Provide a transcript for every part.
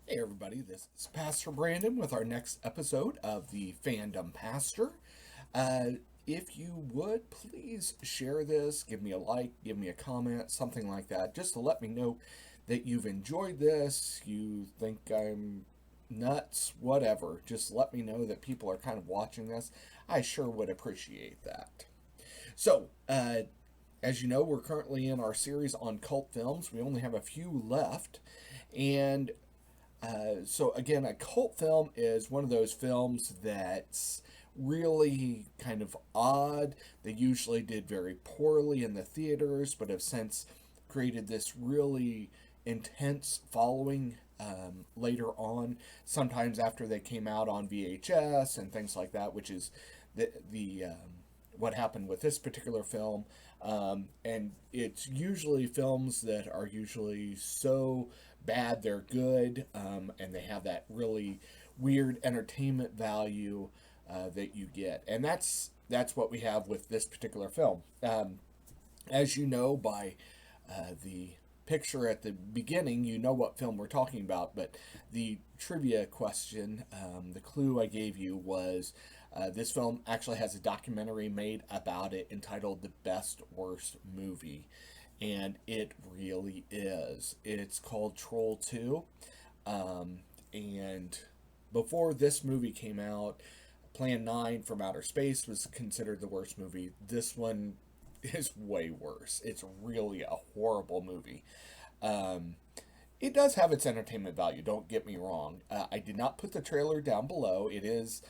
Hey everybody, this is Pastor Brandon with our next episode of the Fandom Pastor. Uh, if you would, please share this, give me a like, give me a comment, something like that, just to let me know that you've enjoyed this, you think I'm nuts, whatever. Just let me know that people are kind of watching this. I sure would appreciate that. So, as you know, we're currently in our series on cult films. We only have a few left. And so again, a cult film is one of those films that's really kind of odd. They usually did very poorly in the theaters, but have since created this really intense following later on. Sometimes after they came out on VHS and things like that, which is the what happened with this particular film. And it's usually films that are usually so bad they're good, and they have that really weird entertainment value that you get. And that's what we have with this particular film. As you know by the picture at the beginning, you know what film we're talking about, but the trivia question, the clue I gave you was this film actually has a documentary made about it entitled The Best Worst Movie. And it really is. It's called Troll 2. And before this movie came out, Plan 9 from Outer Space was considered the worst movie. This one is way worse. It's really a horrible movie. Um, it does have its entertainment value, don't get me wrong. I did not put the trailer down below. It is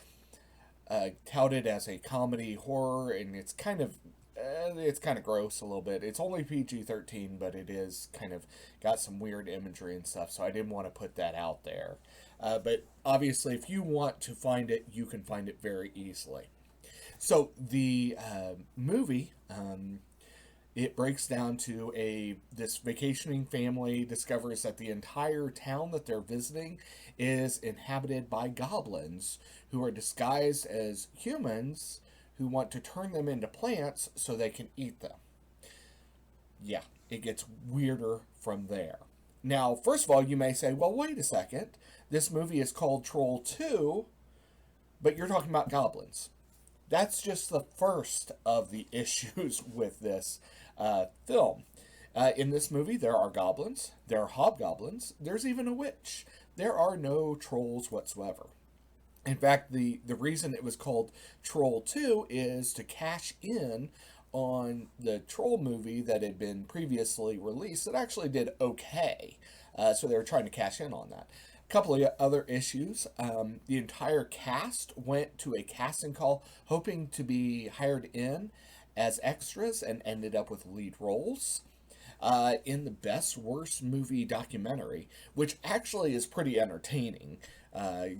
touted as a comedy horror, and it's kind of gross a little bit. It's only PG-13, but it is kind of got some weird imagery and stuff, so I didn't want to put that out there. But obviously, if you want to find it, you can find it very easily. So the movie, it breaks down to a this vacationing family discovers that the entire town that they're visiting is inhabited by goblins who are disguised as humans who want to turn them into plants so they can eat them. Yeah, it gets weirder from there. Now, first of all, you may say, well, wait a second. This movie is called Troll 2, but you're talking about goblins. That's just the first of the issues with this film. In this movie, there are goblins, there are hobgoblins, there's even a witch. There are no trolls whatsoever. In fact, the reason it was called Troll 2 is to cash in on the Troll movie that had been previously released that actually did okay. So they were trying to cash in on that. A couple of other issues. The entire cast went to a casting call hoping to be hired in as extras and ended up with lead roles in the Best Worst Movie documentary, which actually is pretty entertaining.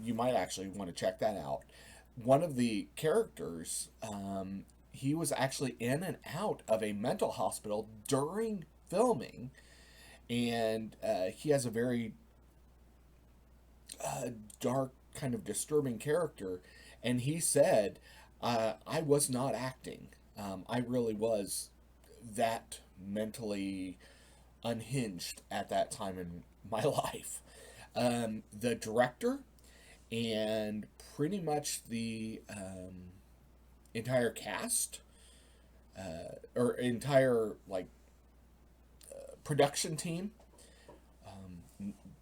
You might actually want to check that out. One of the characters, he was actually in and out of a mental hospital during filming, and he has a very dark, kind of disturbing character. And he said, I was not acting. I really was that mentally unhinged at that time in my life. The director and pretty much the entire cast or entire like production team,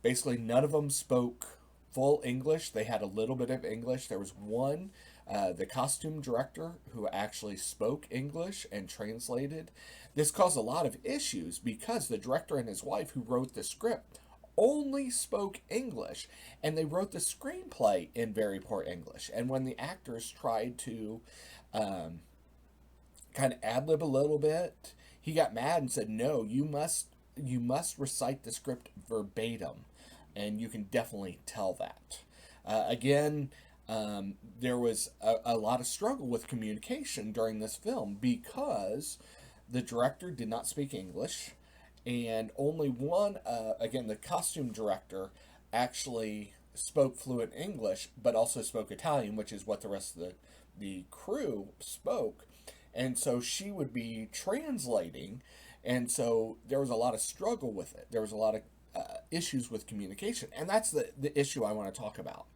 basically none of them spoke full English. They had a little bit of English. There was one, the costume director, who actually spoke English and translated. This caused a lot of issues because the director and his wife, who wrote the script, only spoke English, and they wrote the screenplay in very poor English. And when the actors tried to kind of ad lib a little bit, he got mad and said, "No, you must recite the script verbatim," and you can definitely tell that. Again, there was a lot of struggle with communication during this film because the director did not speak English, and only one, again, the costume director actually spoke fluent English, but also spoke Italian, which is what the rest of the crew spoke. And so she would be translating, and so there was a lot of struggle with it. There was a lot of issues with communication. And that's the issue I want to talk about.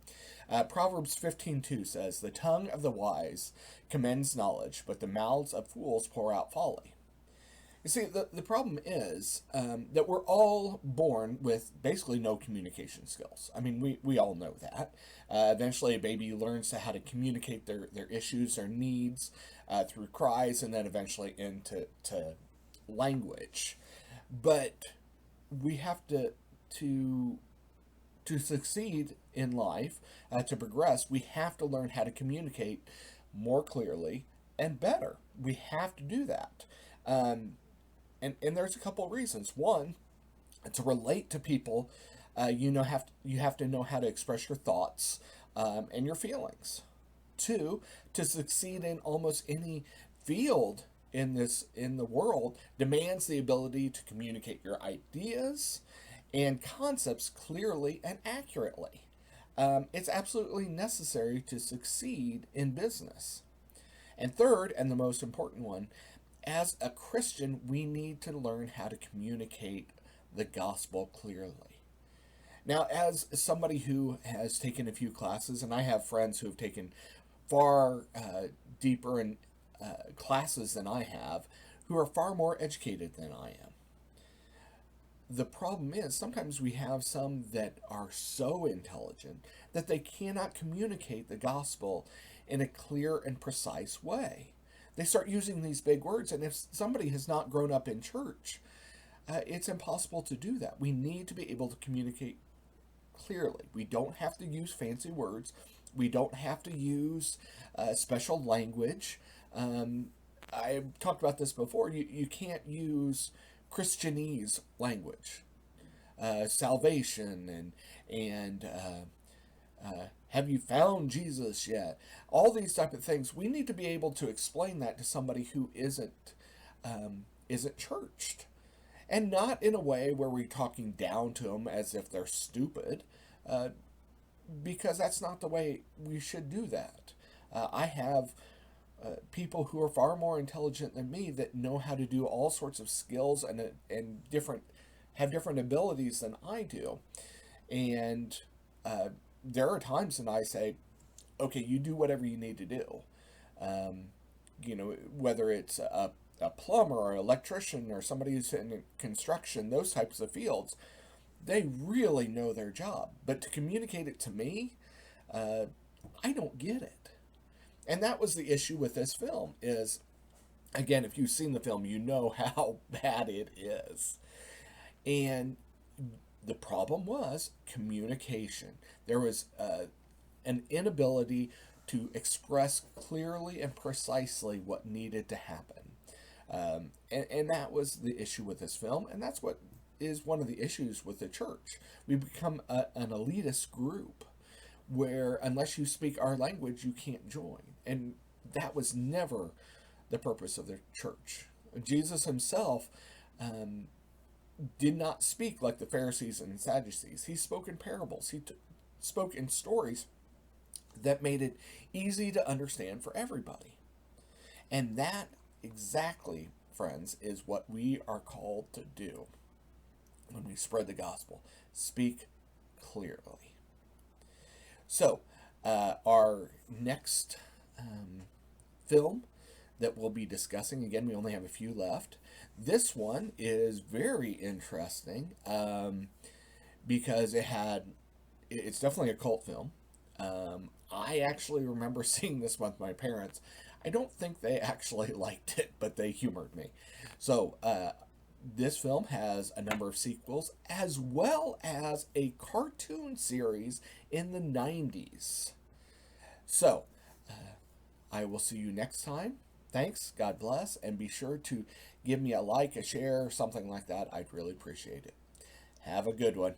Proverbs 15:2 says, "The tongue of the wise commends knowledge, but the mouths of fools pour out folly." You see, the problem is that we're all born with basically no communication skills. I mean, we all know that. Eventually, a baby learns how to communicate their issues, their needs through cries, and then eventually into language. But we have to succeed in life, to progress, we have to learn how to communicate more clearly and better. We have to do that. And there's a couple of reasons. One, to relate to people, you have to know how to express your thoughts and your feelings. Two, to succeed in almost any field in the world demands the ability to communicate your ideas and concepts clearly and accurately. It's absolutely necessary to succeed in business. And third, and the most important one, as a Christian, we need to learn how to communicate the gospel clearly. Now, as somebody who has taken a few classes, and I have friends who have taken far deeper in classes than I have, who are far more educated than I am. The problem is sometimes we have some that are so intelligent that they cannot communicate the gospel in a clear and precise way. They start using these big words, and if somebody has not grown up in church, it's impossible to do that. We need to be able to communicate clearly. We don't have to use fancy words. We don't have to use special language. I talked about this before. You can't use Christianese language, salvation, and have you found Jesus yet? All these type of things. We need to be able to explain that to somebody who isn't churched, and not in a way where we're talking down to them as if they're stupid, because that's not the way we should do that. I have people who are far more intelligent than me that know how to do all sorts of skills and have different abilities than I do, and there are times when I say, okay, you do whatever you need to do. Whether it's a plumber or an electrician or somebody who's in construction, those types of fields, they really know their job. But to communicate it to me, I don't get it. And that was the issue with this film is, again, if you've seen the film, you know how bad it is. And the problem was communication. There was an inability to express clearly and precisely what needed to happen. And that was the issue with this film, and that's what is one of the issues with the church. We become an elitist group where unless you speak our language, you can't join. And that was never the purpose of the church. Jesus himself did not speak like the Pharisees and Sadducees. He spoke in parables. He spoke in stories that made it easy to understand for everybody. And that exactly, friends, is what we are called to do when we spread the gospel. Speak clearly. So, our next film that we'll be discussing, again, we only have a few left. This one is very interesting because it's definitely a cult film. I actually remember seeing this with my parents. I don't think they actually liked it, but they humored me. So, this film has a number of sequels, as well as a cartoon series in the 90s. So, I will see you next time. Thanks, God bless, and be sure to give me a like, a share, something like that. I'd really appreciate it. Have a good one.